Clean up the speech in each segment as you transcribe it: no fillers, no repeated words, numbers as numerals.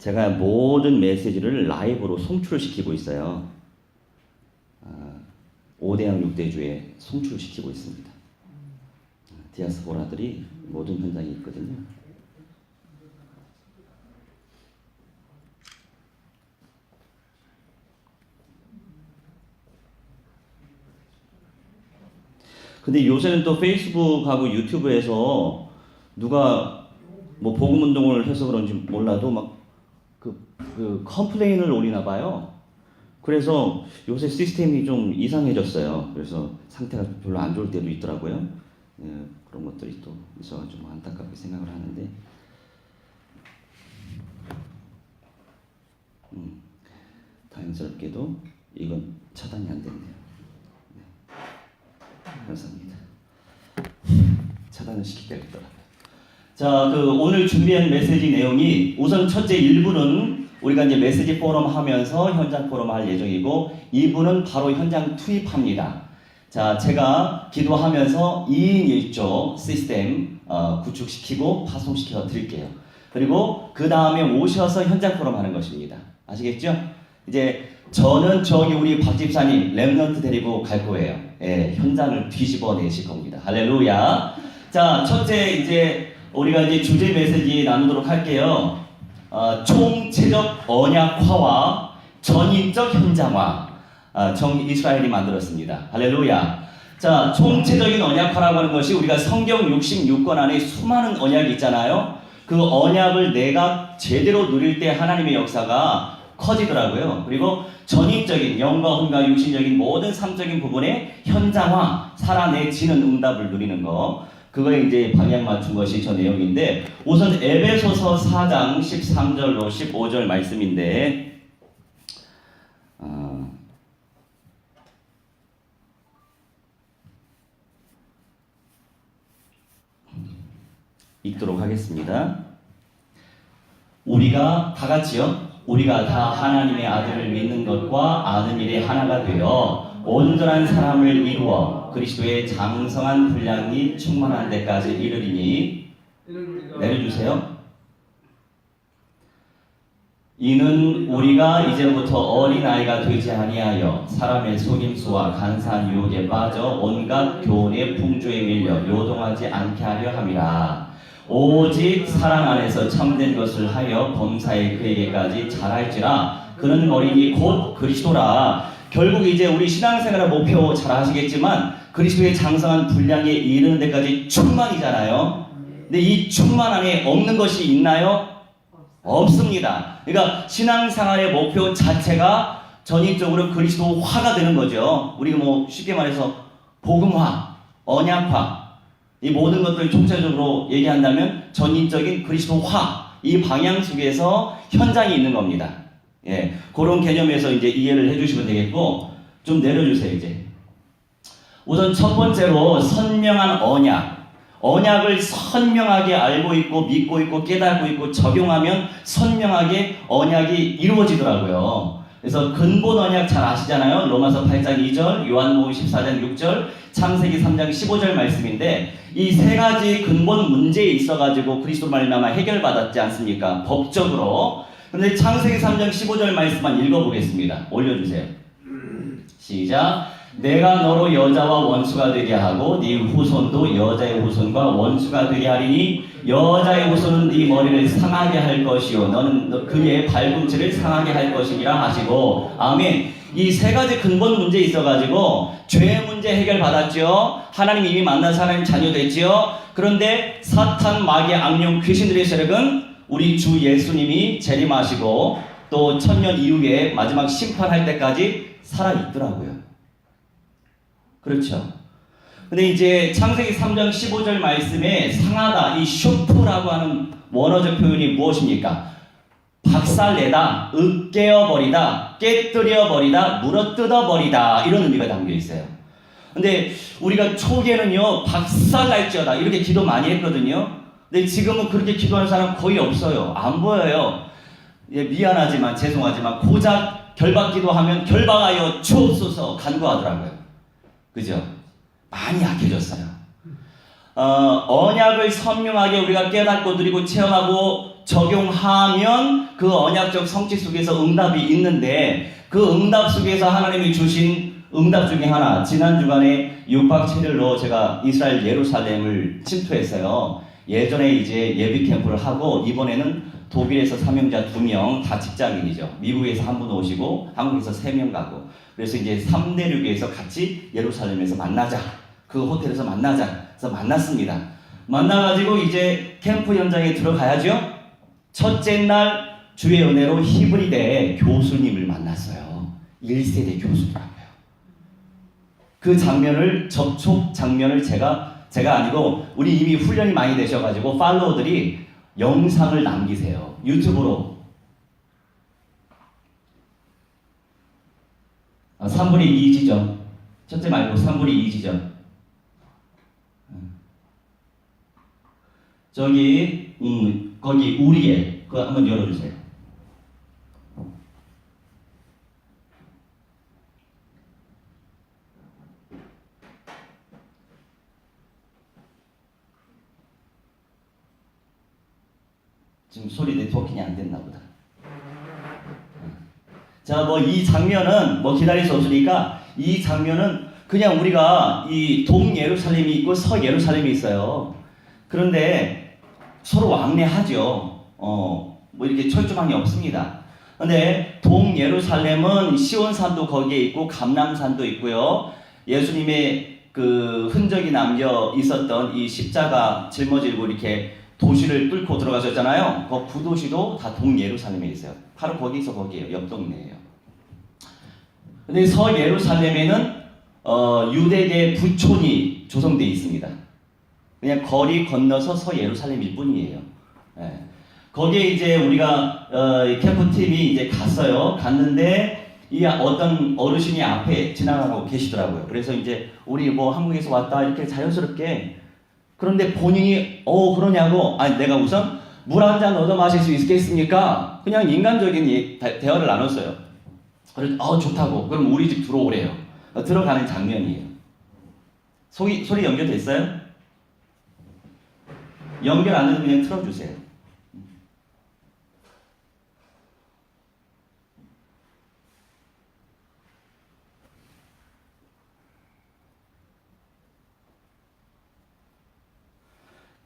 제가 모든 메시지를 라이브로 송출시키고 있어요. 5대양 6대주에 송출시키고 있습니다. 디아스포라들이 모든 현장에 있거든요. 근데 요새는 또 페이스북하고 유튜브에서 누가 뭐 복음 운동을 해서 그런지 몰라도 막 그 컴플레인을 올리나 봐요. 그래서 요새 시스템이 좀 이상해졌어요. 그래서 상태가 별로 안 좋을 때도 있더라고요. 그런 것들이 또 있어서 좀 안타깝게 생각을 하는데, 다행스럽게도 이건 차단이 안 됐네요. 감사합니다. 차단을 시키겠더라고요. 자, 오늘 준비한 메시지 내용이 우선 첫째 1부는 우리가 이제 메시지 포럼 하면서 현장 포럼 할 예정이고 2부는 바로 현장 투입합니다. 자, 제가 기도하면서 2인 1조 시스템 구축시키고 파송시켜 드릴게요. 그리고 그 다음에 오셔서 현장 포럼 하는 것입니다. 아시겠죠? 이제 저는 저기 우리 박 집사님 렘넌트 데리고 갈 거예요. 예, 현장을 뒤집어 내실 겁니다. 할렐루야. 자, 첫째 이제 우리가 이제 주제 메시지 나누도록 할게요. 총체적 언약화와 전인적 현장화. 정이스라엘이 만들었습니다. 할렐루야. 자, 총체적인 언약화라고 하는 것이 우리가 성경 66권 안에 수많은 언약이 있잖아요. 그 언약을 내가 제대로 누릴 때 하나님의 역사가 커지더라고요. 그리고 전인적인 영과 혼과 육신적인 모든 삶적인 부분의 현장화, 살아내지는 응답을 누리는 거, 그거에 이제 방향 맞춘 것이 저 내용인데, 우선 에베소서 4장 13절로 15절 말씀인데, 읽도록 하겠습니다. 우리가 다 같이요. 우리가 다 하나님의 아들을 믿는 것과 아는 일에 하나가 되어 온전한 사람을 이루어 그리스도의 장성한 분량이 충만한 데까지 이르리니. 내려주세요. 이는 우리가 이제부터 어린아이가 되지 아니하여 사람의 속임수와 간사한 유혹에 빠져 온갖 교훈의 풍조에 밀려 요동하지 않게 하려 함이라. 오직 사랑 안에서 참된 것을 하여 범사에 그에게까지 자랄지라. 그는 어린이 곧 그리스도라. 결국 이제 우리 신앙생활의 목표 잘 아시겠지만 그리스도의 장성한 분량에 이르는 데까지 충만이잖아요. 근데 이 충만 안에 없는 것이 있나요? 없습니다. 그러니까 신앙생활의 목표 자체가 전인적으로 그리스도화가 되는 거죠. 우리가 뭐 쉽게 말해서 복음화, 언약화, 이 모든 것들을 총체적으로 얘기한다면 전인적인 그리스도화, 이 방향 속에서 현장이 있는 겁니다. 예, 그런 개념에서 이제 이해를 해주시면 되겠고, 좀 내려주세요. 이제 우선 첫 번째로 선명한 언약. 언약을 선명하게 알고 있고 믿고 있고 깨닫고 있고 적용하면 선명하게 언약이 이루어지더라고요. 그래서 근본 언약 잘 아시잖아요. 로마서 8장 2절, 요한복음 14장 6절, 창세기 3장 15절 말씀인데, 이 세 가지 근본 문제에 있어가지고 그리스도 말미암아 해결받았지 않습니까? 법적으로. 그런데 창세기 3장 15절 말씀만 읽어보겠습니다. 올려주세요. 시작. 내가 너로 여자와 원수가 되게 하고 네 후손도 여자의 후손과 원수가 되게 하리니 여자의 후손은 네 머리를 상하게 할 것이요 너는 그의 발꿈치를 상하게 할 것이니라 하시고. 아멘. 이 세 가지 근본 문제에 있어가지고 죄의 문제 해결받았죠. 하나님 이미 만나서 하나님 자녀 됐죠. 그런데 사탄, 마귀, 악령, 귀신들의 세력은 우리 주 예수님이 재림하시고 또 천년 이후에 마지막 심판할 때까지 살아있더라고요. 그렇죠. 근데 이제 창세기 3장 15절 말씀에 상하다, 이 쇼프라고 하는 원어적 표현이 무엇입니까? 박살내다, 으깨어버리다, 깨뜨려버리다, 물어뜯어버리다, 이런 의미가 담겨 있어요. 근데 우리가 초기에는요, 박살날지어다 이렇게 기도 많이 했거든요. 근데 지금은 그렇게 기도하는 사람 거의 없어요. 안 보여요. 예, 미안하지만 죄송하지만 고작 결박기도 하면 결박하여 주옵소서 간구하더라고요. 그죠? 많이 약해졌어요. 언약을 선명하게 우리가 깨닫고 누리고 체험하고 적용하면 그 언약적 성취 속에서 응답이 있는데 그 응답 속에서 하나님이 주신 응답 중에 하나, 지난 주간에 6박 7일로 제가 이스라엘 예루살렘을 침투했어요. 예전에 이제 예비 캠프를 하고 이번에는 독일에서 사명자 2명, 다 직장인이죠. 미국에서 한 분 오시고 한국에서 3명 가고. 그래서 이제 3대륙에서 같이 예루살렘에서 만나자. 그 호텔에서 만나자. 그래서 만났습니다. 만나가지고 이제 캠프 현장에 들어가야죠. 첫째 날 주의 은혜로 히브리대 교수님을 만났어요. 1세대 교수라고요. 그 장면을, 접촉 장면을 제가 아니고 우리 이미 훈련이 많이 되셔가지고 팔로워들이 영상을 남기세요. 유튜브로. 3분의 2 지점. 첫째 말고 3분의 2 지점. 저기 거기 우리엘 그거 한번 열어주세요. 지금 소리 네트워킹이 안 됐나 보다. 자, 뭐 이 장면은 뭐 기다릴 수 없으니까 이 장면은 그냥 우리가 이 동예루살렘이 있고 서예루살렘이 있어요. 그런데 서로 왕래하죠. 뭐 이렇게 철조망이 없습니다. 근데 동예루살렘은 시온산도 거기에 있고 감람산도 있고요. 예수님의 그 흔적이 남겨 있었던 이 십자가 짊어지고 이렇게 도시를 뚫고 들어가셨잖아요. 그 구도시도 다 동예루살렘에 있어요. 바로 거기서 거기에요. 옆 동네예요. 근데 서예루살렘에는 유대계 부촌이 조성되어 있습니다. 그냥 거리 건너서 서예루살렘일 뿐이에요. 예. 거기에 이제 우리가 캠프팀이 이제 갔어요. 갔는데 이 어떤 어르신이 앞에 지나가고 계시더라고요. 그래서 이제 우리 뭐 한국에서 왔다 이렇게 자연스럽게, 그런데 본인이 그러냐고, 아니 내가 우선 물 한 잔 얻어 마실 수 있겠습니까? 그냥 인간적인 대화를 나눴어요. 그래서 좋다고. 그럼 우리 집 들어오래요. 들어가는 장면이에요. 소리 연결됐어요? 연결 안 해도 그냥 틀어주세요.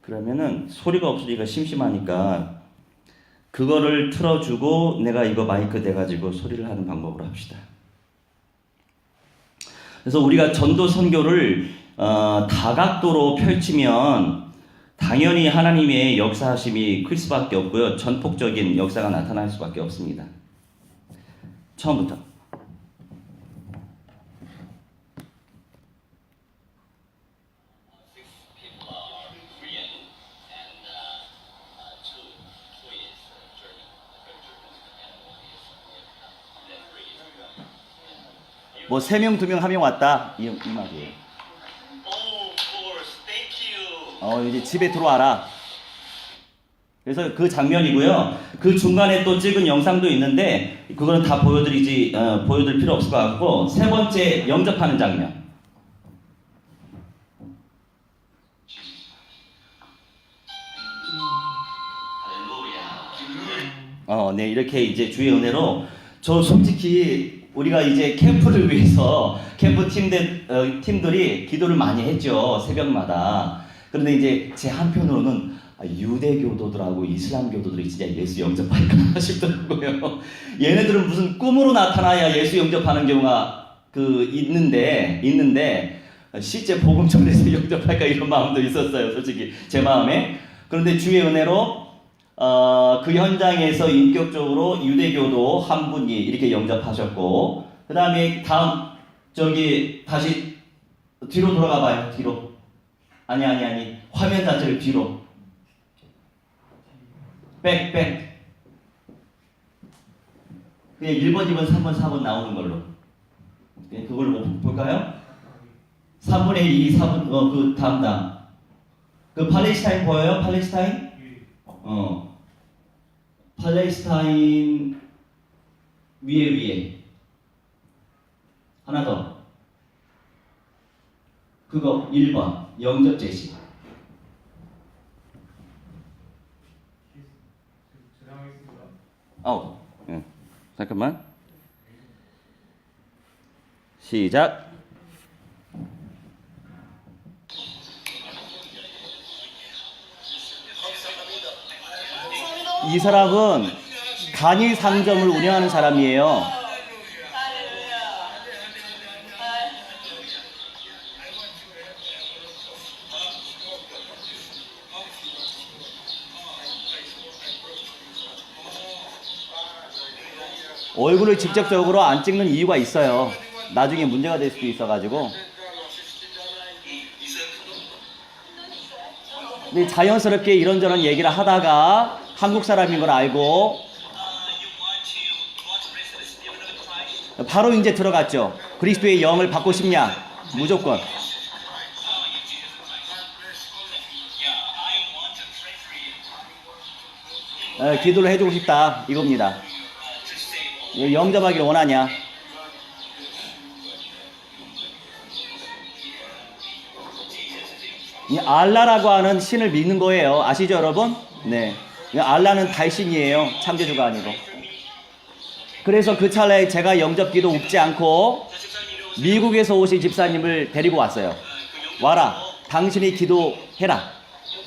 그러면은 소리가 없으니까 심심하니까 그거를 틀어주고 내가 이거 마이크 대가지고 소리를 하는 방법으로 합시다. 그래서 우리가 전도 선교를 다각도로 펼치면 당연히 하나님의 역사하심이 클 수밖에 없고요. 전폭적인 역사가 나타날 수밖에 없습니다. 처음부터. 뭐 3명, 2명, 1명 왔다 이 말이에요. 이제 집에 들어와라. 그래서 그 장면이고요. 그 중간에 또 찍은 영상도 있는데 그거는 다 보여드릴 필요 없을 것 같고, 세 번째 영접하는 장면. 네, 이렇게 이제 주의 은혜로 저 솔직히 우리가 이제 캠프를 위해서 캠프 팀들이 기도를 많이 했죠. 새벽마다. 그런데 이제 제 한편으로는 유대교도들하고 이슬람교도들이 진짜 예수 영접할까 싶더라고요. 얘네들은 무슨 꿈으로 나타나야 예수 영접하는 경우가 있는데 실제 복음 전해서 영접할까 이런 마음도 있었어요. 솔직히 제 마음에. 그런데 주의 은혜로 그 현장에서 인격적으로 유대교도 한 분이 이렇게 영접하셨고, 그 다음에 다시 뒤로 돌아가 봐요. 뒤로. 아니. 화면 자체를 뒤로. 백. 그냥 1번, 2번, 3번, 4번 나오는 걸로. 그걸로 볼까요? 3분의 2, 4분, 그 다음. 그 팔레스타인 보여요? 팔레스타인? 팔레스타인 위에 하나 더. 그거 1번 영접 제시. 잠깐만. 시작. 이 사람은 간이 상점을 운영하는 사람이에요. 얼굴을 직접적으로 안 찍는 이유가 있어요. 나중에 문제가 될 수도 있어가지고. 근데 자연스럽게 이런저런 얘기를 하다가 한국 사람인 걸 알고 바로 이제 들어갔죠. 그리스도의 영을 받고 싶냐? 무조건. 기도를 해주고 싶다. 이겁니다. 영접하기를 원하냐? 이 알라라고 하는 신을 믿는 거예요. 아시죠, 여러분? 네. 알라는 달신이에요. 창조주가 아니고. 그래서 그 찰나에 제가 영접기도 웃지 않고 미국에서 오신 집사님을 데리고 왔어요. 와라. 당신이 기도해라.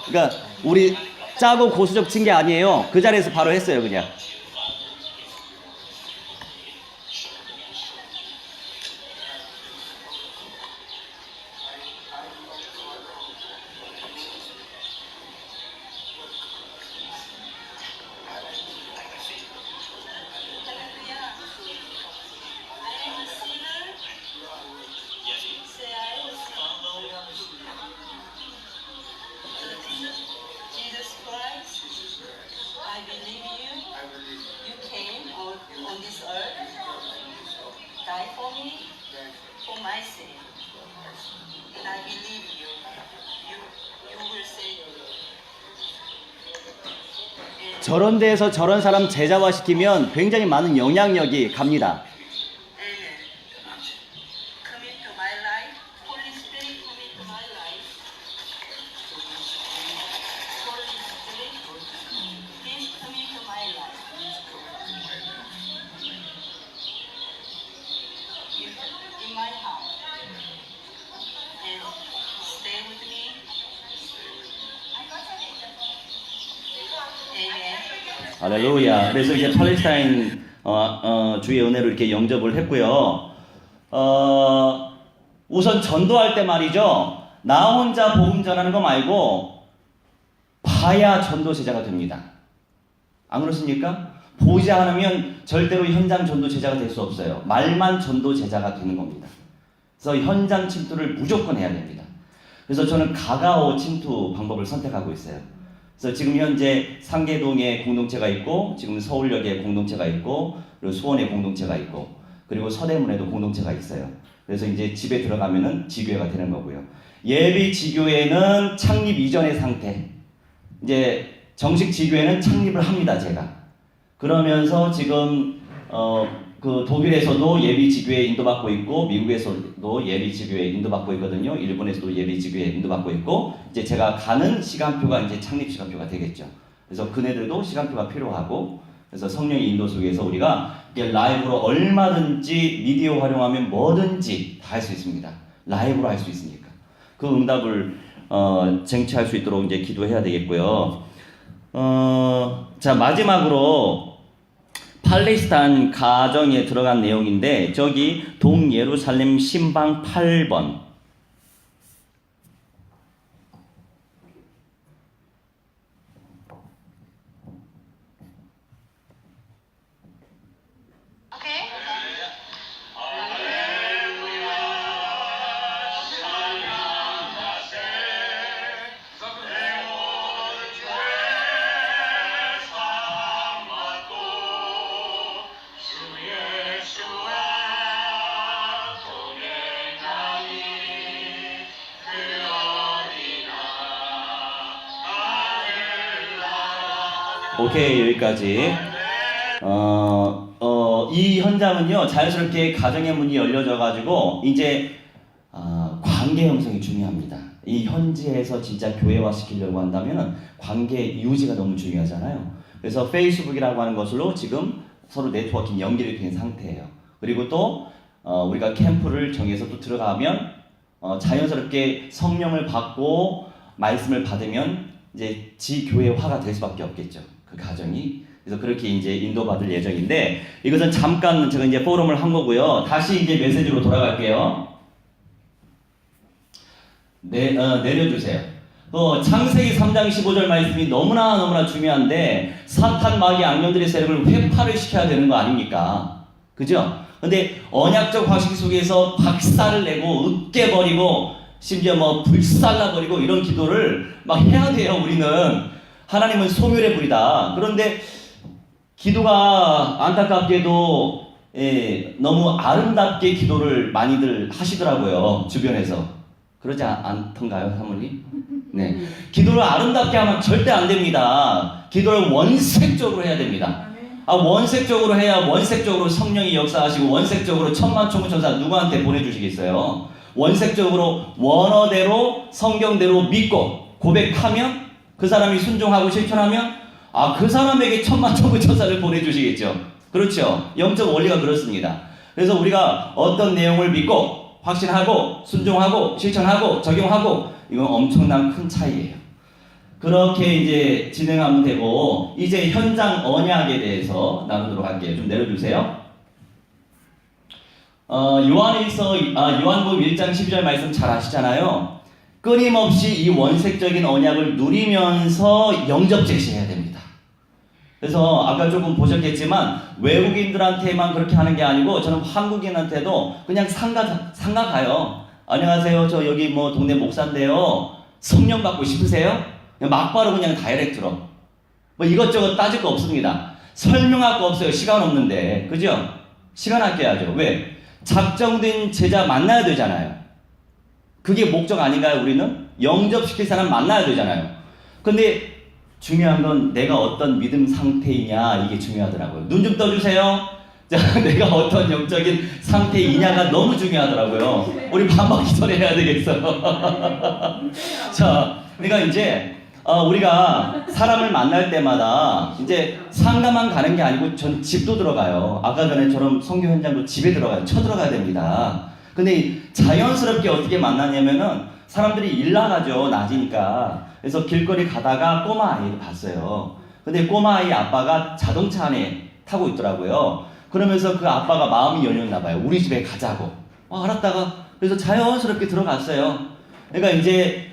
그러니까 우리 짜고 고수적 친 게 아니에요. 그 자리에서 바로 했어요, 그냥. 저런 데에서 저런 사람 제자화시키면 굉장히 많은 영향력이 갑니다. 할렐루야. 그래서 이제 팔레스타인 주의 은혜로 이렇게 영접을 했고요. 우선 전도할 때 말이죠. 나 혼자 복음 전하는 거 말고 봐야 전도 제자가 됩니다. 안 그렇습니까? 보지 않으면 절대로 현장 전도 제자가 될 수 없어요. 말만 전도 제자가 되는 겁니다. 그래서 현장 침투를 무조건 해야 됩니다. 그래서 저는 가가오 침투 방법을 선택하고 있어요. 그래서 지금 현재 상계동에 공동체가 있고, 지금 서울역에 공동체가 있고, 그리고 수원에 공동체가 있고, 그리고 서대문에도 공동체가 있어요. 그래서 이제 집에 들어가면은 지교회가 되는 거고요. 예비 지교회는 창립 이전의 상태. 이제 정식 지교회는 창립을 합니다, 제가. 그러면서 지금 그 독일에서도 예비 지교회 인도받고 있고, 미국에서도 예비 지교회 인도받고 있거든요. 일본에서도 예비 지교회 인도받고 있고, 이제 제가 가는 시간표가 이제 창립 시간표가 되겠죠. 그래서 그네들도 시간표가 필요하고, 그래서 성령의 인도 속에서 우리가 이게 라이브로 얼마든지 미디어 활용하면 뭐든지 다 할 수 있습니다. 라이브로 할 수 있으니까. 그 응답을 쟁취할 수 있도록 이제 기도해야 되겠고요. 자, 마지막으로 팔레스타인 가정에 들어간 내용인데, 저기 동예루살렘 신방 8번. 오케이, 여기까지. 이 현장은요, 자연스럽게 가정의 문이 열려져가지고, 이제, 관계 형성이 중요합니다. 이 현지에서 진짜 교회화 시키려고 한다면, 관계 유지가 너무 중요하잖아요. 그래서 페이스북이라고 하는 것으로 지금 서로 네트워킹 연결이 된 상태예요. 그리고 또 우리가 캠프를 정해서 또 들어가면 자연스럽게 성령을 받고 말씀을 받으면 이제 지교회화가 될 수밖에 없겠죠. 그 가정이. 그래서 그렇게 이제 인도받을 예정인데 이것은 잠깐 제가 이제 포럼을 한 거고요. 다시 이제 메시지로 돌아갈게요. 내려주세요. 창세기 3장 15절 말씀이 너무나 중요한데 사탄 마귀 악령들의 세력을 회파를 시켜야 되는 거 아닙니까? 그죠? 근데 언약적 방식 속에서 박살을 내고 으깨버리고 심지어 뭐 불살라버리고 이런 기도를 막 해야 돼요. 우리는 하나님은 소멸의 불이다. 그런데 기도가 안타깝게도 너무 아름답게 기도를 많이들 하시더라고요. 주변에서. 그러지 않던가요, 사모님? 네. 기도를 아름답게 하면 절대 안 됩니다. 기도를 원색적으로 해야 됩니다. 원색적으로 해야 원색적으로 성령이 역사하시고 원색적으로 천만총무천사 누구한테 보내주시겠어요? 원색적으로 원어대로 성경대로 믿고 고백하면 그 사람이 순종하고 실천하면 그 사람에게 천만총무천사를 보내주시겠죠. 그렇죠. 영적 원리가 그렇습니다. 그래서 우리가 어떤 내용을 믿고 확신하고 순종하고 실천하고 적용하고 이건 엄청난 큰 차이예요. 그렇게 이제 진행하면 되고 이제 현장 언약에 대해서 나누도록 할게요. 좀 내려주세요. 요한복음 1장 12절 말씀 잘 아시잖아요. 끊임없이 이 원색적인 언약을 누리면서 영접 제시해야 됩니다. 그래서 아까 조금 보셨겠지만 외국인들한테만 그렇게 하는 게 아니고 저는 한국인한테도 그냥 상가 가요. 안녕하세요. 저 여기 뭐 동네 목사인데요. 성령 받고 싶으세요? 막바로 그냥 다이렉트로. 뭐 이것저것 따질 거 없습니다. 설명할 거 없어요. 시간 없는데. 그죠? 시간 아껴야죠. 왜? 작정된 제자 만나야 되잖아요. 그게 목적 아닌가요, 우리는? 영접시킬 사람 만나야 되잖아요. 근데 중요한 건 내가 어떤 믿음 상태이냐, 이게 중요하더라고요. 눈 좀 떠주세요. 자, 내가 어떤 영적인 상태이냐가 너무 중요하더라고요. 우리 반박 기도해야 되겠어. 자, 그러니까 이제 우리가 사람을 만날 때마다 이제 상가만 가는 게 아니고 전 집도 들어가요. 아까 전에처럼 선교 현장도 집에 들어가요. 쳐들어가야 됩니다. 근데 자연스럽게 어떻게 만나냐면은 사람들이 일 나가죠. 낮이니까. 그래서 길거리 가다가 꼬마 아이를 봤어요. 근데 꼬마 아이 아빠가 자동차 안에 타고 있더라고요. 그러면서 그 아빠가 마음이 열렸나 봐요. 우리 집에 가자고. 알았다가 그래서 자연스럽게 들어갔어요. 그러니까 이제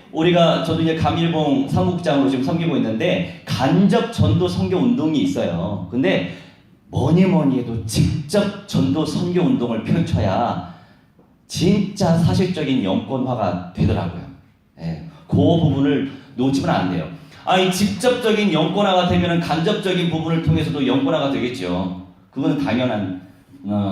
저도 이제 감일봉 사무국장으로 지금 섬기고 있는데 간접 전도 선교 운동이 있어요. 근데 뭐니 해도 직접 전도 선교 운동을 펼쳐야 진짜 사실적인 영권화가 되더라고요. 그 부분을 놓치면 안 돼요. 이 직접적인 영권화가 되면 간접적인 부분을 통해서도 영권화가 되겠죠. 그거는 당연한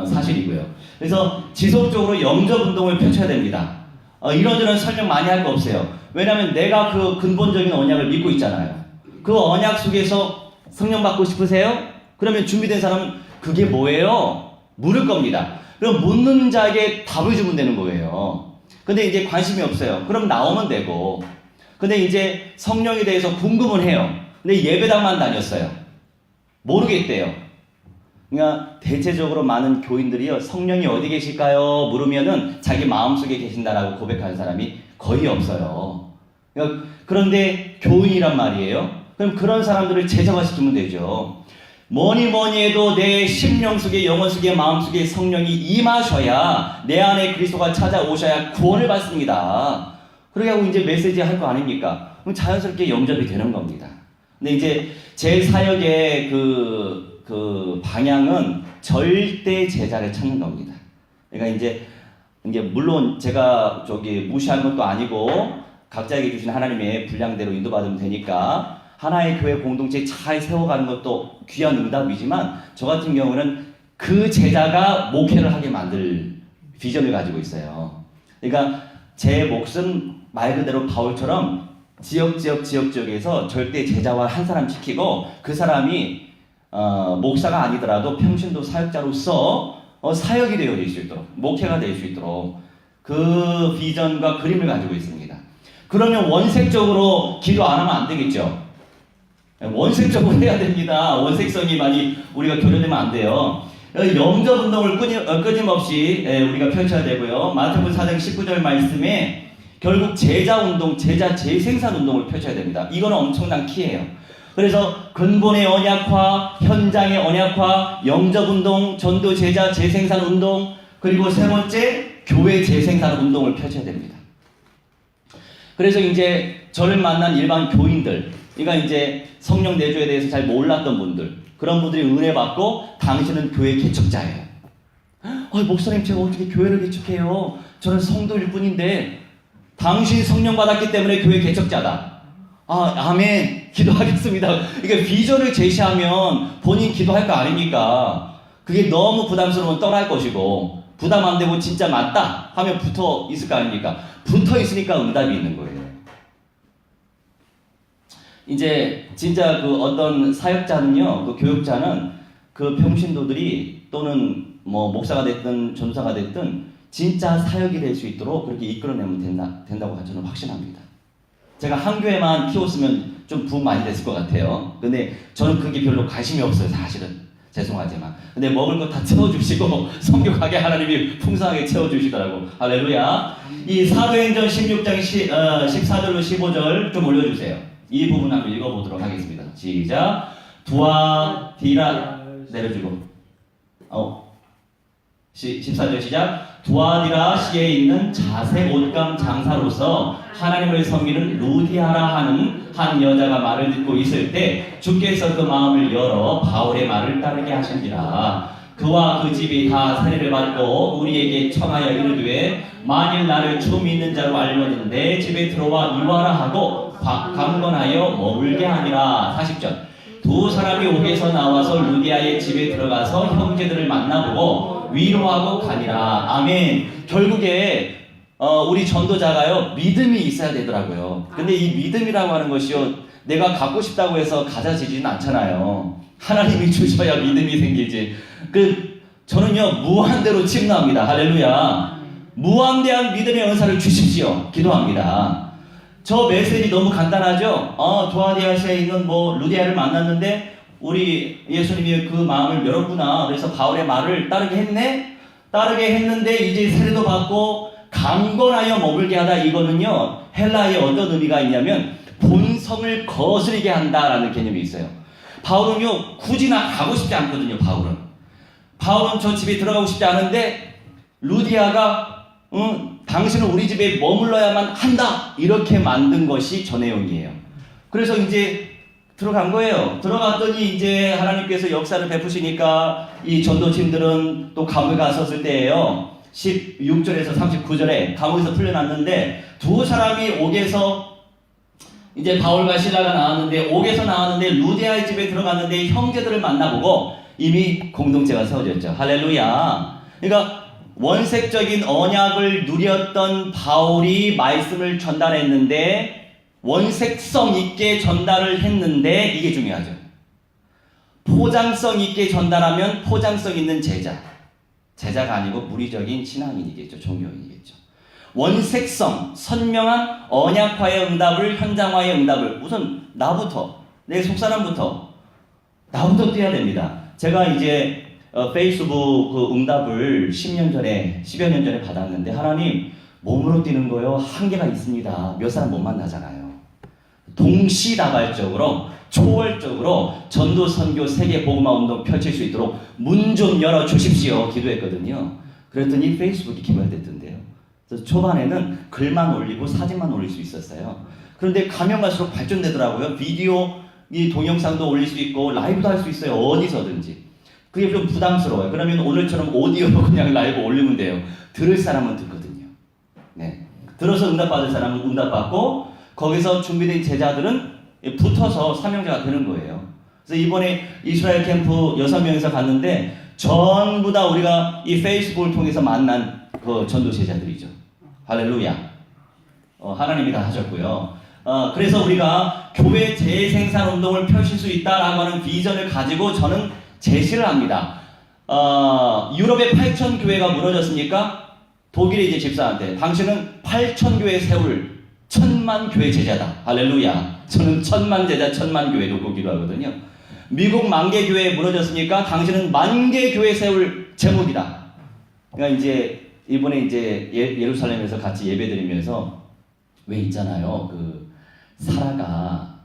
사실이고요. 그래서 지속적으로 영접 운동을 펼쳐야 됩니다. 이런저런 설명 많이 할 거 없어요. 왜냐하면 내가 그 근본적인 언약을 믿고 있잖아요. 그 언약 속에서 성령 받고 싶으세요? 그러면 준비된 사람은 그게 뭐예요? 물을 겁니다. 그럼 묻는 자에게 답을 주면 되는 거예요. 근데 이제 관심이 없어요. 그럼 나오면 되고. 근데 이제 성령에 대해서 궁금은 해요. 근데 예배당만 다녔어요. 모르겠대요. 그러니까 대체적으로 많은 교인들이요, 성령이 어디 계실까요? 물으면은 자기 마음속에 계신다라고 고백하는 사람이 거의 없어요. 그런데 교인이란 말이에요. 그럼 그런 사람들을 제자화시키면 되죠. 뭐니 해도 내 심령 속에, 영혼 속에, 마음 속에 성령이 임하셔야 내 안에 그리스도가 찾아오셔야 구원을 받습니다. 그렇게 하고 이제 메시지 할 거 아닙니까? 그럼 자연스럽게 영접이 되는 겁니다. 근데 이제 제 사역의 그 방향은 절대 제자를 찾는 겁니다. 그러니까 이제 물론 제가 무시한 것도 아니고 각자에게 주신 하나님의 분량대로 인도받으면 되니까 하나의 교회 공동체 잘 세워가는 것도 귀한 응답이지만 저 같은 경우는 그 제자가 목회를 하게 만들 비전을 가지고 있어요. 그러니까 제 몫은 말 그대로 바울처럼 지역에서 절대 제자와 한 사람 시키고 그 사람이 목사가 아니더라도 평신도 사역자로서 사역이 되어질 수 있도록, 목회가 될 수 있도록 그 비전과 그림을 가지고 있습니다. 그러면 원색적으로 기도 안 하면 안 되겠죠. 원색적으로 해야 됩니다. 원색성이 많이 우리가 교류되면 안 돼요. 영접 운동을 끊임없이 우리가 펼쳐야 되고요. 마태복음 4장 19절 말씀에 결국 제자 운동, 제자 재생산 운동을 펼쳐야 됩니다. 이거는 엄청난 키예요. 그래서 근본의 언약화, 현장의 언약화, 영접 운동, 전도 제자 재생산 운동, 그리고 세 번째 교회 재생산 운동을 펼쳐야 됩니다. 그래서 이제 저를 만난 일반 교인들, 그러니까 이제 성령 내주에 대해서 잘 몰랐던 분들, 그런 분들이 은혜 받고 당신은 교회 개척자예요. 목사님 제가 어떻게 교회를 개척해요? 저는 성도일 뿐인데 당신이 성령 받았기 때문에 교회 개척자다. 아멘. 기도하겠습니다. 이게 비전을 제시하면 본인 기도할 거 아닙니까? 그게 너무 부담스러우면 떠날 것이고 부담 안 되고 진짜 맞다 하면 붙어 있을 거 아닙니까? 붙어 있으니까 응답이 있는 거예요. 이제 진짜 그 어떤 사역자는요, 그 교육자는 그 평신도들이 또는 뭐 목사가 됐든 전도사가 됐든 진짜 사역이 될 수 있도록 그렇게 이끌어내면 된다고 저는 확신합니다. 제가 한 교회만 키웠으면 좀 부흥 많이 됐을 것 같아요. 근데 저는 그게 별로 관심이 없어요, 사실은. 죄송하지만. 근데 먹을 거 다 채워주시고 성교하게 하나님이 풍성하게 채워주시더라고. 할렐루야. 이 사도행전 16장 14절로 15절 좀 올려주세요. 이 부분 한번 읽어보도록 하겠습니다. 시작. 두아디라 내려주고 14절 시작. 두아디라시에 있는 자색 옷감 장사로서 하나님을 섬기는 루디아라 하는 한 여자가 말을 듣고 있을 때 주께서 그 마음을 열어 바울의 말을 따르게 하신지라. 그와 그 집이 다 세례를 받고 우리에게 청하여 이르되 만일 나를 주 믿는 자로 알거든 내 집에 들어와 유하라 하고 강건하여 머물게 하니라. 40절. 두 사람이 옥에서 나와서 루디아의 집에 들어가서 형제들을 만나보고 위로하고 가니라. 아멘. 결국에 우리 전도자가요 믿음이 있어야 되더라고요. 근데 이 믿음이라고 하는 것이요 내가 갖고 싶다고 해서 가져지지는 않잖아요. 하나님이 주셔야 믿음이 생기지. 저는요 무한대로 침노합니다. 할렐루야. 무한대한 믿음의 은사를 주십시오. 기도합니다. 저 메시지 너무 간단하죠? 두아디아시아에 있는 루디아를 만났는데 우리 예수님이 그 마음을 열었구나. 그래서 바울의 말을 따르게 했네? 따르게 했는데 이제 세례도 받고 강건하여 머물게 하다. 이거는요 헬라어에 어떤 의미가 있냐면 본성을 거스르게 한다라는 개념이 있어요. 바울은요 굳이 나 가고 싶지 않거든요. 바울은 저 집에 들어가고 싶지 않은데 루디아가 당신은 우리 집에 머물러야만 한다 이렇게 만든 것이 저 내용이에요. 그래서 이제 들어간 거예요. 들어갔더니 이제 하나님께서 역사를 베푸시니까 이 전도팀들은 또 감옥에 갔었을 때예요. 16절에서 39절에 감옥에서 풀려났는데 두 사람이 옥에서 이제 바울과 실라가 나왔는데 옥에서 나왔는데 루디아의 집에 들어갔는데 형제들을 만나보고 이미 공동체가 세워졌죠. 할렐루야. 그러니까 원색적인 언약을 누렸던 바울이 말씀을 전달했는데 원색성 있게 전달을 했는데 이게 중요하죠. 포장성 있게 전달하면 포장성 있는 제자가 아니고 무리적인 신앙인이겠죠. 종교인이겠죠. 원색성, 선명한 언약화의 응답을, 현장화의 응답을 우선 나부터, 내 속사람부터 나부터 뛰어야 됩니다. 제가 이제 페이스북 그 응답을 10년 전에, 10여 년 전에 받았는데 하나님 몸으로 뛰는 거요 한계가 있습니다. 몇 사람 못 만나잖아요. 동시다발적으로 초월적으로 전도 선교 세계 복음화 운동 펼칠 수 있도록 문 좀 열어 주십시오 기도했거든요. 그랬더니 페이스북이 개발됐던데요. 그래서 초반에는 글만 올리고 사진만 올릴 수 있었어요. 그런데 가면 갈수록 발전되더라고요. 비디오, 이 동영상도 올릴 수 있고 라이브도 할 수 있어요. 어디서든지. 그게 좀 부담스러워요. 그러면 오늘처럼 오디오로 그냥 라이브 올리면 돼요. 들을 사람은 듣거든요. 네. 들어서 응답받을 사람은 응답받고 거기서 준비된 제자들은 붙어서 사명자가 되는 거예요. 그래서 이번에 이스라엘 캠프 6명에서 갔는데 전부 다 우리가 이 페이스북을 통해서 만난 그 전도 제자들이죠. 할렐루야. 하나님이 다 하셨고요. 그래서 우리가 교회 재생산 운동을 펼칠 수 있다라고 하는 비전을 가지고 저는 제시를 합니다. 유럽의 8,000 교회가 무너졌으니까 독일의 이제 집사한테 당신은 8,000 교회 세울 천만 교회 제자다. 할렐루야. 저는 천만 제자, 천만 교회 놓고 기도하거든요. 미국 만개 교회 무너졌으니까 당신은 만개 교회 세울 제목이다. 그러니까 이제 이번에 이제 예루살렘에서 같이 예배드리면서 왜 있잖아요. 그 사라가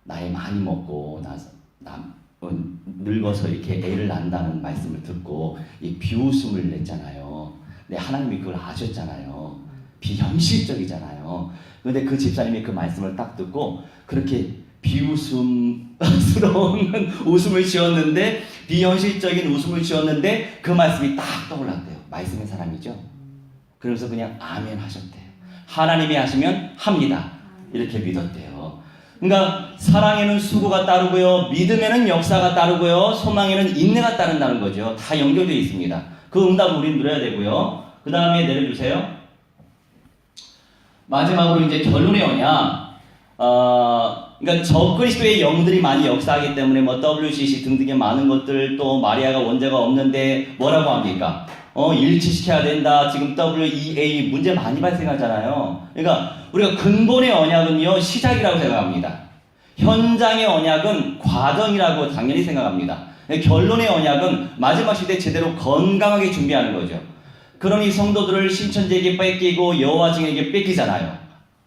나이 많이 먹고 늙어서 이렇게 애를 낳는다는 말씀을 듣고 이 비웃음을 냈잖아요. 근데 하나님이 그걸 아셨잖아요. 비현실적이잖아요. 그런데 그 집사님이 그 말씀을 딱 듣고 그렇게 비웃음스러운 웃음을 지었는데, 비현실적인 웃음을 지었는데 그 말씀이 딱 떠올랐대요. 말씀의 사람이죠. 그래서 그냥 아멘 하셨대요. 하나님이 하시면 합니다. 이렇게 믿었대요. 그러니까 사랑에는 수고가 따르고요, 믿음에는 역사가 따르고요, 소망에는 인내가 따른다는 거죠. 다 연결되어 있습니다. 그 응답을 우리는 누려야 되고요. 그 다음에 내려주세요. 마지막으로 이제 결론의 언약. 그러니까 적그리스도의 영들이 많이 역사하기 때문에 뭐 WCC 등등의 많은 것들, 또 마리아가 원죄가 없는데 뭐라고 합니까? 일치시켜야 된다. 지금 WEA 문제 많이 발생하잖아요. 그러니까 우리가 근본의 언약은요, 시작이라고 생각합니다. 현장의 언약은 과정이라고 당연히 생각합니다. 결론의 언약은 마지막 시대에 제대로 건강하게 준비하는 거죠. 그러니 성도들을 신천지에게 뺏기고 여호와 증인에게 뺏기잖아요.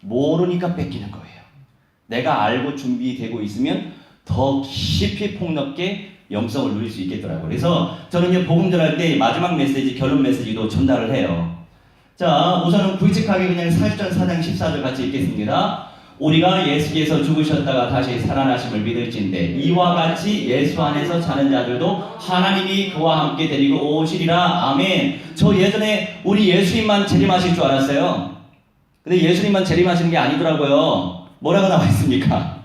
모르니까 뺏기는 거예요. 내가 알고 준비되고 있으면 더 깊이 폭넓게 영성을 누릴 수 있겠더라고요. 그래서 저는 이제 복음 전할 때 마지막 메시지, 결론 메시지도 전달을 해요. 자, 우선은 굵직하게 그냥 4절 4장 14절 같이 읽겠습니다. 우리가 예수께서 죽으셨다가 다시 살아나심을 믿을진대 이와 같이 예수 안에서 사는 자들도 하나님이 그와 함께 데리고 오시리라. 아멘. 저 예전에 우리 예수님만 재림하실 줄 알았어요. 근데 예수님만 재림하시는 게 아니더라고요. 뭐라고 나와 있습니까?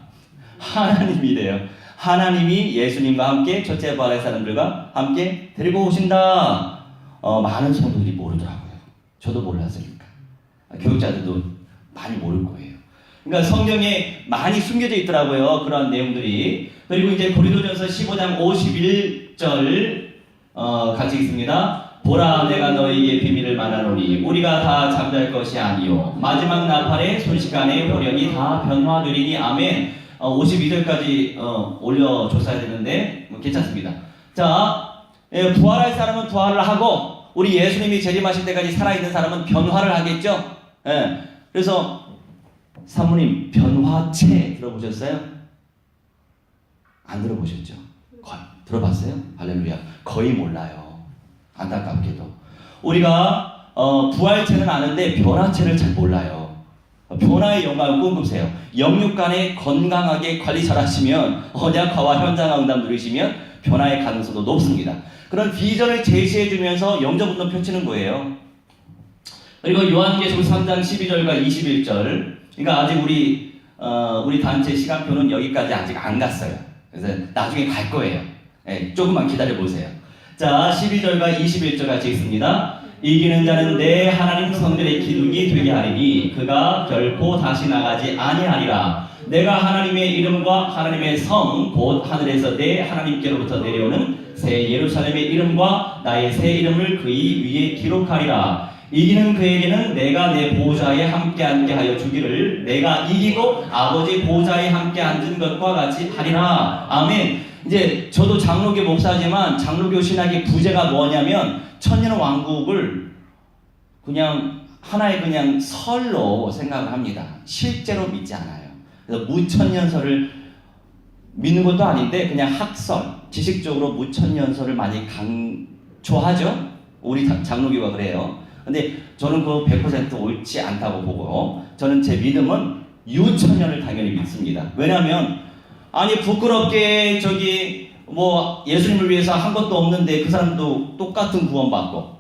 하나님이래요. 하나님이 예수님과 함께 첫째 부활의 사람들과 함께 데리고 오신다. 많은 성도들이 모르더라고요. 저도 몰랐으니까. 교육자들도 많이 모를 거예요. 그러니까 성경에 많이 숨겨져 있더라고요. 그런 내용들이. 그리고 이제 고린도전서 15장 51절 같이 읽습니다. 보라, 내가 너희에게 비밀을 말하노니 우리가 다 잠잘 것이 아니요 마지막 나팔에 순식간에 호련히 다 변화되리니. 아멘. 52절까지 올려줬어야 되는데 괜찮습니다. 자, 부활할 사람은 부활을 하고 우리 예수님이 재림하실 때까지 살아있는 사람은 변화를 하겠죠. 그래서 사모님, 변화체 들어보셨어요? 안 들어보셨죠? 들어봤어요? 할렐루야. 거의 몰라요. 안타깝게도. 우리가 부활체는 아는데 변화체를 잘 몰라요. 변화의 영광을 꿈꾸세요. 영육 간에 건강하게 관리 잘 하시면, 언약화와 현장화 응답 누리시면 변화의 가능성도 높습니다. 그런 비전을 제시해 주면서 영접 운동 펼치는 거예요. 그리고 요한계시록 3장 12절과 21절. 그러니까 아직 우리 단체 시간표는 여기까지 아직 안 갔어요. 그래서 나중에 갈 거예요. 조금만 기다려 보세요. 자, 12절과 21절 같이 읽습니다. 이기는 자는 내 하나님 성전의 기둥이 되게 하리니 그가 결코 다시 나가지 아니하리라. 내가 하나님의 이름과 하나님의 성 곧 하늘에서 내 하나님께로부터 내려오는 새 예루살렘의 이름과 나의 새 이름을 그의 위에 기록하리라. 이기는 그에게는 내가 내 보좌에 함께 앉게 하여 주기를 내가 이기고 아버지 보좌에 함께 앉은 것과 같이 하리라. 아멘. 이제 저도 장로교 목사지만 장로교 신학의 부제가 뭐냐면 천년 왕국을 그냥 하나의 그냥 설로 생각을 합니다. 실제로 믿지 않아요. 그래서 무천년설을 믿는 것도 아닌데 그냥 학설, 지식적으로 무천년설을 많이 강조하죠. 우리 장로교가 그래요. 근데 저는 그 100% 옳지 않다고 보고 저는 제 믿음은 유천년을 당연히 믿습니다. 왜냐하면 아니 부끄럽게 뭐 예수님을 위해서 한 것도 없는데 그 사람도 똑같은 구원받고,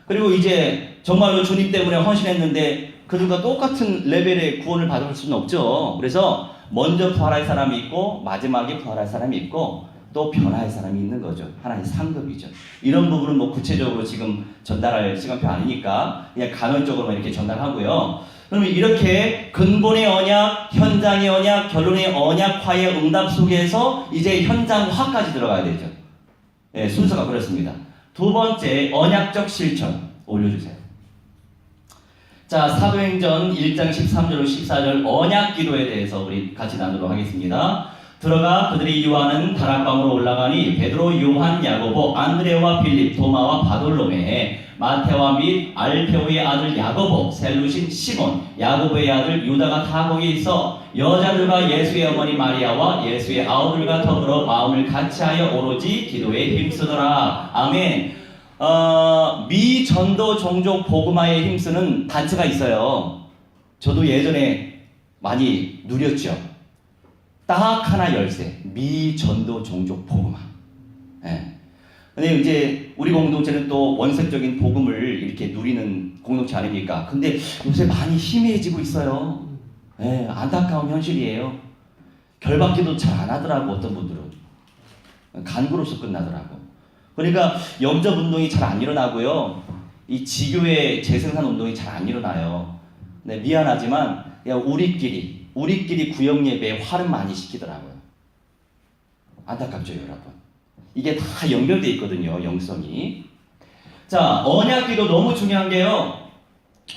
그리고 이제 정말로 주님 때문에 헌신했는데 그들과 똑같은 레벨의 구원을 받을 수는 없죠. 그래서 먼저 부활할 사람이 있고 마지막에 부활할 사람이 있고 또 변화할 사람이 있는 거죠. 하나의 상급이죠. 이런 부분은 뭐 구체적으로 지금 전달할 시간표 아니니까 그냥 간헐적으로만 이렇게 전달하고요. 그러면 이렇게 근본의 언약, 현장의 언약, 결론의 언약화의 응답 속에서 이제 현장화까지 들어가야 되죠. 네, 순서가 그렇습니다. 두 번째, 언약적 실천 올려주세요. 자, 사도행전 1장 13절 14절 언약 기도에 대해서 우리 같이 나누도록 하겠습니다. 들어가 그들이 유하는 다락방으로 올라가니 베드로, 요한, 야고보, 안드레와 빌립, 도마와 바돌로메, 마테와 및 알페오의 아들 야고보, 셀루신 시몬, 야고보의 아들 유다가 다 거기에 있어 여자들과 예수의 어머니 마리아와 예수의 아우들과 더불어 마음을 같이하여 오로지 기도에 힘쓰더라. 아멘. 미전도 종족 복음화에 힘쓰는 단체가 있어요. 저도 예전에 많이 누렸죠. 딱 하나 열쇠. 미전도 종족 복음화. 예. 근데 이제 우리 공동체는 또 원색적인 복음을 이렇게 누리는 공동체 아닙니까? 근데 요새 많이 희미해지고 있어요. 예, 안타까운 현실이에요. 결박기도 잘 안 하더라고, 어떤 분들은. 간구로서 끝나더라고. 그러니까 영접 운동이 잘 안 일어나고요. 이 지교회 재생산 운동이 잘 안 일어나요. 네, 미안하지만 그냥 우리끼리 구역 예배에 활은 많이 시키더라고요. 안타깝죠, 여러분. 이게 다 연결돼 있거든요, 영성이. 자, 언약기도 너무 중요한 게요.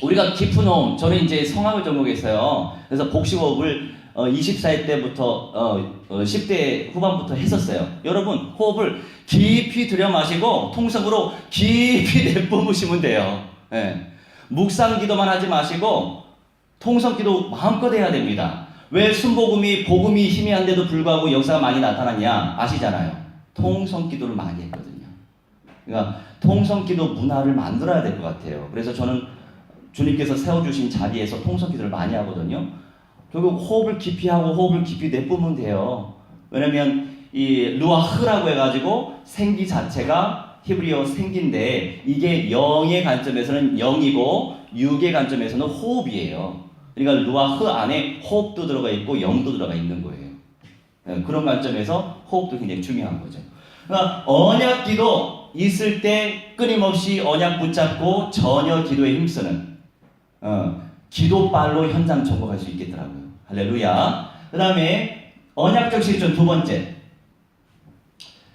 우리가 깊은 호흡, 저는 이제 성악을 전공했어요. 그래서 복식호흡을 24세 때부터 10대 후반부터 했었어요. 여러분, 호흡을 깊이 들여 마시고 통성으로 깊이 내뿜으시면 돼요. 예. 묵상기도만 하지 마시고 통성기도 마음껏 해야 됩니다. 왜 순복음이 복음이 희미한데도 불구하고 역사가 많이 나타났냐 아시잖아요. 통성기도를 많이 했거든요. 그러니까 통성기도 문화를 만들어야 될 것 같아요. 그래서 저는 주님께서 세워주신 자리에서 통성기도를 많이 하거든요. 결국 호흡을 깊이 하고 호흡을 깊이 내뿜으면 돼요. 왜냐면 이 루아흐라고 해가지고 생기 자체가 히브리어 생기인데 이게 영의 관점에서는 영이고 육의 관점에서는 호흡이에요. 그러니까 루아흐 안에 호흡도 들어가 있고 영도 들어가 있는 거예요. 그런 관점에서 호흡도 굉장히 중요한 거죠. 그러니까 언약기도 있을 때 끊임없이 언약 붙잡고 전혀 기도에 힘쓰는 기도빨로 현장 정복할 수 있겠더라고요. 할렐루야. 그 다음에 언약적 실천 두 번째.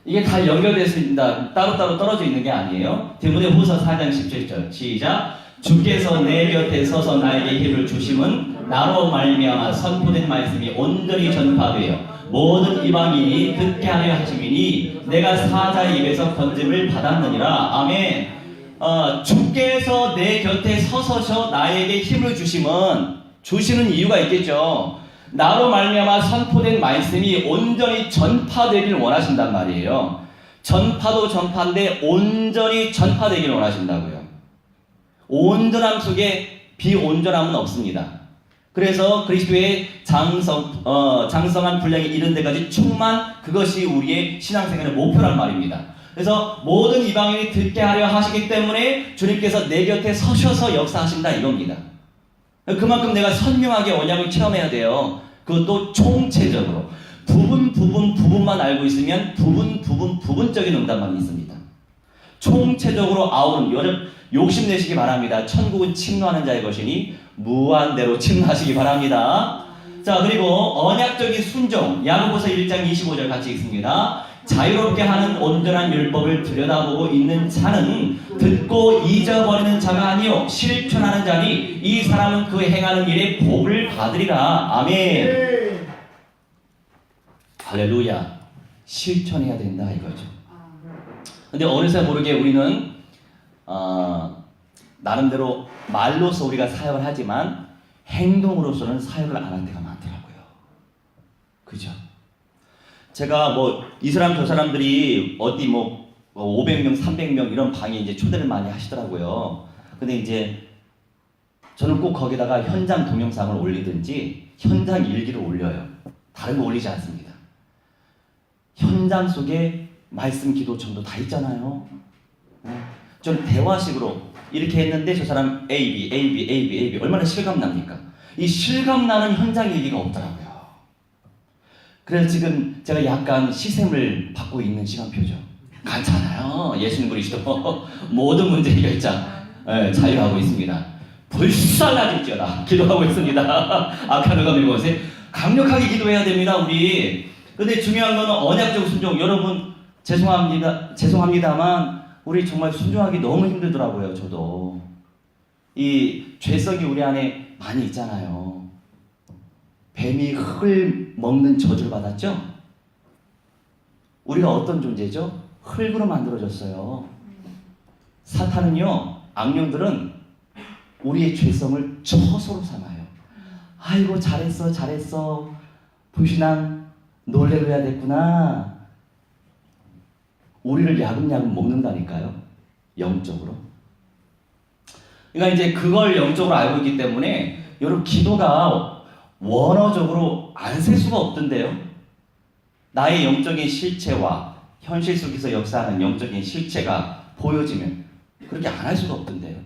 이게 다 연결됐습니다. 따로따로 떨어져 있는 게 아니에요. 디모데후서 4장 17절 시작. 주께서 내 곁에 서서 나에게 힘을 주심은 나로 말미암아 선포된 말씀이 온전히 전파되어 모든 이방인이 듣게 하려 하심이니 내가 사자의 입에서 건짐을 받았느니라. 아멘. 주께서 내 곁에 서서서 나에게 힘을 주시는 이유가 있겠죠. 나로 말미암아 선포된 말씀이 온전히 전파되기를 원하신단 말이에요. 전파도 전파인데 온전히 전파되기를 원하신다고요. 온전함 속에 비온전함은 없습니다. 그래서 그리스도의 장성한 분량이 이른 데까지 충만, 그것이 우리의 신앙생활의 목표란 말입니다. 그래서 모든 이방인이 듣게 하려 하시기 때문에 주님께서 내 곁에 서셔서 역사하신다 이겁니다. 그만큼 내가 선명하게 언약을 체험해야 돼요. 그것도 총체적으로 부분만 알고 있으면 부분적인 응답만 있습니다. 총체적으로 아우는 욕심내시기 바랍니다. 천국은 침노하는 자의 것이니 무한대로 침노하시기 바랍니다. 자, 그리고 언약적인 순종, 야고보서 1장 25절 같이 읽습니다. 자유롭게 하는 온전한 율법을 들여다보고 있는 자는 듣고 잊어버리는 자가 아니요 실천하는 자니 이 사람은 그 행하는 일에 복을 받으리라. 아멘. 할렐루야. 실천해야 된다 이거죠. 근데 어느새 모르게 우리는 나름대로 말로서 우리가 사역을 하지만 행동으로서는 사역을 안 한 데가 많더라고요. 그죠? 제가 이 사람 저 사람들이 어디 500명, 300명 이런 방에 이제 초대를 많이 하시더라고요. 근데 이제 저는 꼭 거기다가 현장 동영상을 올리든지 현장 일기를 올려요. 다른 거 올리지 않습니다. 현장 속에 말씀 기도청도 다 있잖아요. 저는 대화식으로 이렇게 했는데 저 사람 A, B 얼마나 실감납니까? 이 실감나는 현장 일기가 없더라고요. 그래서 지금 제가 약간 시샘을 받고 있는 시간표죠. 괜찮아요. 예수님 그리스도 모든 문제 해결자 자유하고 있습니다. 불살라질지어다 기도하고 있습니다. 아까 누가 밀고 오세요? 강력하게 기도해야 됩니다 우리. 근데 중요한 거는 언약적 순종. 여러분 죄송합니다만 우리 정말 순종하기 너무 힘들더라고요. 저도 이 죄성이 우리 안에 많이 있잖아요. 뱀이 흙을 먹는 저주를 받았죠? 우리가 어떤 존재죠? 흙으로 만들어졌어요. 사탄은요, 악령들은 우리의 죄성을 처소로 삼아요. 아이고 잘했어 잘했어, 불신앙 놀래로 해야 됐구나. 우리를 야금야금 먹는다니까요, 영적으로. 그러니까 이제 그걸 영적으로 알고 있기 때문에 여러분, 기도가 원어적으로 안 셀 수가 없던데요. 나의 영적인 실체와 현실 속에서 역사하는 영적인 실체가 보여지면 그렇게 안 할 수가 없던데요.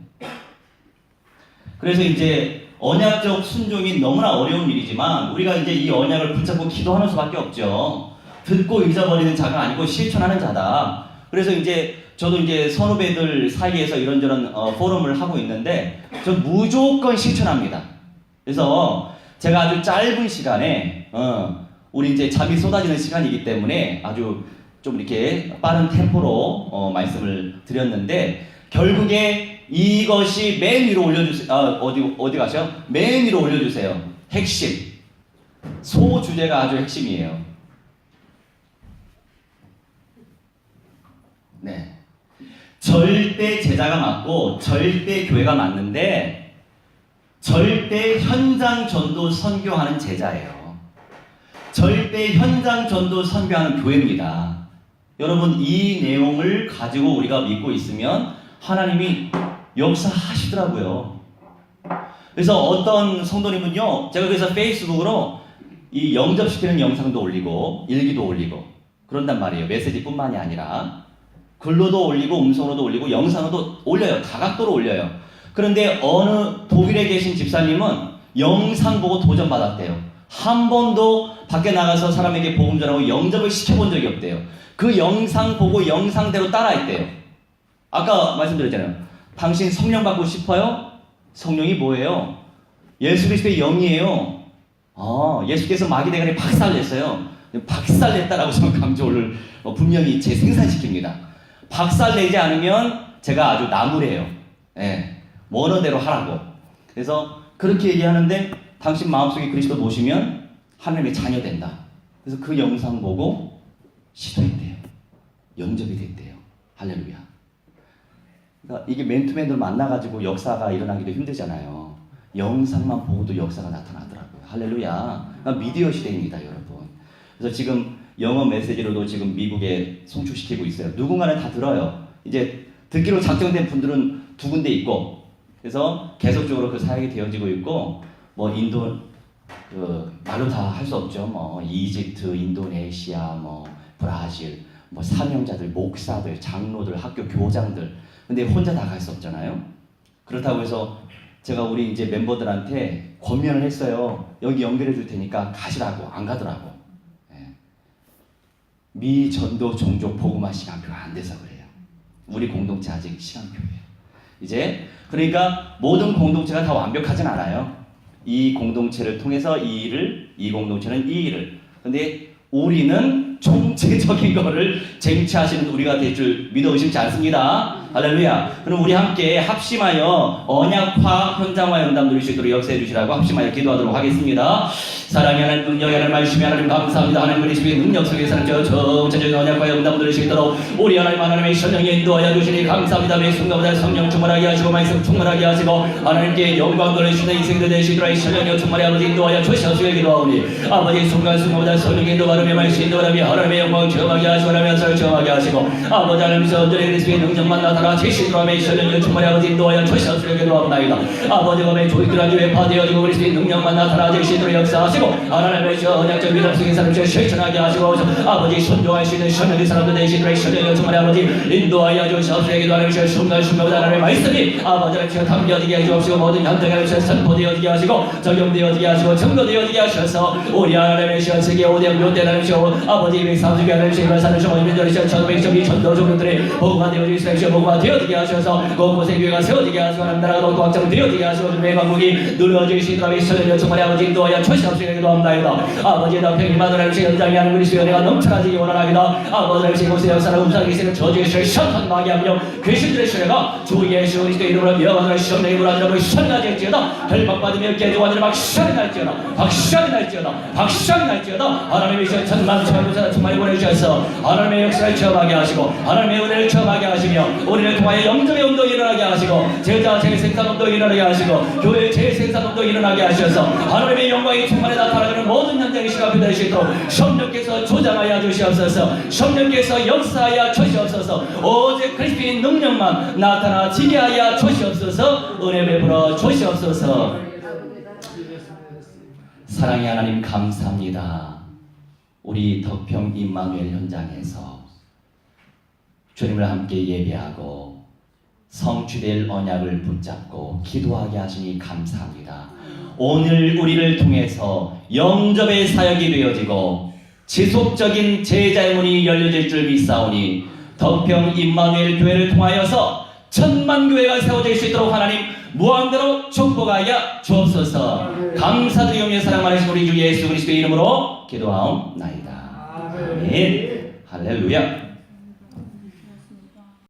그래서 이제 언약적 순종이 너무나 어려운 일이지만 우리가 이제 이 언약을 붙잡고 기도하는 수밖에 없죠. 듣고 잊어버리는 자가 아니고 실천하는 자다. 그래서 이제 저도 이제 선후배들 사이에서 이런저런 포럼을 하고 있는데 전 무조건 실천합니다. 그래서 제가 아주 짧은 시간에 우리 이제 잠이 쏟아지는 시간이기 때문에 아주 좀 이렇게 빠른 템포로 말씀을 드렸는데, 결국에 이것이 맨 위로 올려주세요. 어디 가셔? 맨 위로 올려주세요. 핵심. 소주제가 아주 핵심이에요. 네. 절대 제자가 맞고 절대 교회가 맞는데 절대 현장 전도 선교하는 제자예요. 절대 현장 전도 선교하는 교회입니다. 여러분, 이 내용을 가지고 우리가 믿고 있으면 하나님이 역사하시더라고요. 그래서 어떤 성도님은요, 제가 그래서 페이스북으로 이 영접시키는 영상도 올리고 일기도 올리고 그런단 말이에요. 메시지뿐만이 아니라 글로도 올리고 음성으로도 올리고 영상으로도 올려요. 다각도로 올려요. 그런데 어느 독일에 계신 집사님은 영상 보고 도전받았대요. 한 번도 밖에 나가서 사람에게 복음 전하고 영접을 시켜본 적이 없대요. 그 영상 보고 영상대로 따라했대요. 아까 말씀드렸잖아요. 당신 성령 받고 싶어요? 성령이 뭐예요? 예수 그리스도의 영이에요. 예수께서 마귀 대간에 박살냈어요. 박살냈다라고 저는 강조를 분명히 재생산시킵니다. 박살내지 않으면 제가 아주 나무래요. 예, 원어대로 하라고. 그래서 그렇게 얘기하는데 당신 마음속에 그리스도 모시면 하나님의 자녀 된다. 그래서 그 영상 보고 시도했대요. 영접이 됐대요. 할렐루야. 그러니까 이게 맨투맨으로 만나가지고 역사가 일어나기도 힘들잖아요. 영상만 보고도 역사가 나타나더라고요. 할렐루야. 그러니까 미디어 시대입니다, 여러분. 그래서 지금 영어 메시지로도 지금 미국에 송출시키고 있어요. 누군가는 다 들어요. 이제 듣기로 작정된 분들은 두 군데 있고, 그래서 계속적으로 그 사역이 되어지고 있고, 뭐 인도 말로 다 할 수 없죠. 뭐 이집트, 인도네시아, 뭐 브라질, 뭐 사명자들, 목사들, 장로들, 학교 교장들. 근데 혼자 다 갈 수 없잖아요. 그렇다고 해서 제가 우리 이제 멤버들한테 권면을 했어요. 여기 연결해 줄 테니까 가시라고. 안 가더라고. 미 전도 종족 복음화 시간표가 안 돼서 그래요. 우리 공동체 아직 시간표예요. 이제 그러니까 모든 공동체가 다 완벽하진 않아요. 이 공동체를 통해서 이 공동체는 이 일을. 근데 우리는 총체적인 거를 쟁취하시는 우리가 될 줄 믿어 의심치 않습니다. 할렐루야. 그럼 우리 함께 합심하여 언약화 현장화 연담 누릴 수 있도록 역사해 주시라고 합심하여 기도하도록 하겠습니다. 사랑이 하나님, 능력이 하나님, 말씀이 하나님, 감사합니다. 하나님 그리스도의 능력 속에 사는 정체적인 언약과 연담 누릴 수 있도록 우리 하나님의 성령이 인도하여 주시니 감사합니다. 매 순간마다 성령 충만하게 하시고 말씀 충만하게 하시고 하나님께 영광 돌리시는 인생들 되시도록 성령여 충만히 아버지 인도하여 주시옵소서. 기도하오니 아버지 순간순간마다 성령의 인도 바람에 말씀 인도 바람에 하나님의 영광 체험하게 하시고 하나님의 역사를 체험하게 하시고 아버지 하나님께서 언제나 그리스도의 능력만 나타나 제시도로 하며 성령여 충만히 아버지 인도하여 주시옵소서. 기도하옵나이다. 아버지 몸에 조이들한 교회 파되어지고 그리스도의 능력만 나타나 제시도로 역사하시고 하나님의 언약적 믿음 속에 사람을 실천하게 하시고 아버지 순종할 수 있는 성령의 사람들 되시도록 성령여 충만히 아버지 인도하여 주시옵소서. 기도하옵나이다. 순간순간마다 하나님의 말씀이 아버지 하나님께서 담겨지게 해주옵시고 모든 현장에 하나님께서 선포되어지게 하시고 적용되어지게 하시고 증거되어지게 하셔서 우리 하나님의 시간 세계 5대 묘대 하나님께서 아버지 230개 하나님께서 일반사는 정원 민들이 1500점이 전도 종들의 복음화 되어지게 하시고 교회가 되어지게 하셔서 곳곳에 교회가 세워지게 하시고 하나님 나라가 더욱더 확장 되어지게 하시고 주님의 방국이 누려지시도록 이스라엘 정말 아버지 인도하여 초시합시게 기도합나이다. 아버지의 답평이 받으라 주시 현장에 하는 그리스도의 은혜가 넘쳐나지기 원하나이다. 아버지의 주시 곳에 역사를 음사하게 계시는 저주의 시를 시험하게 마귀 함령 귀신들의 시래가 주 예수 그리스도의 이름으로 밀어받으라 시험내게 물어주라고 시험나지 할지어다. 혈박받으며 깨져가지라 박시하게 날지어다. 박시하게 날지어다. 박시하게 날지어다. 하나님의 시 천만 천부사 정말 보내주셔서 하나님의 역사를 체험하게 하시고 하나님의 은혜를 체험하게 하시며 우리를 통하여 영접의 운동 일어나게 하시고 제자 재생산 운동 일어나게 하시고 교회 재생산 운동 일어나게 하셔서 하나님의 영광이 충만히 나타나는 모든 현장의 시간이 될 수 있도록 성령께서 조장하여 주시옵소서. 성령께서 역사하여 주시옵소서. 오직 그리스도의 능력만 나타나지게 하여 주시옵소서. 은혜 베풀어 주시옵소서. 사랑의 하나님 감사합니다. 우리 덕평 임마누엘 현장에서 주님을 함께 예배하고 성취될 언약을 붙잡고 기도하게 하시니 감사합니다. 오늘 우리를 통해서 영접의 사역이 되어지고 지속적인 제자의 문이 열려질 줄 믿사오니 덕평 임마누엘 교회를 통하여서 천만 교회가 세워질 수 있도록 하나님 무한대로 축복하여 주옵소서. 감사드리오며 사랑 많으신 우리 주 예수 그리스도의 이름으로 기도하옵나이다. 아멘. 할렐루야.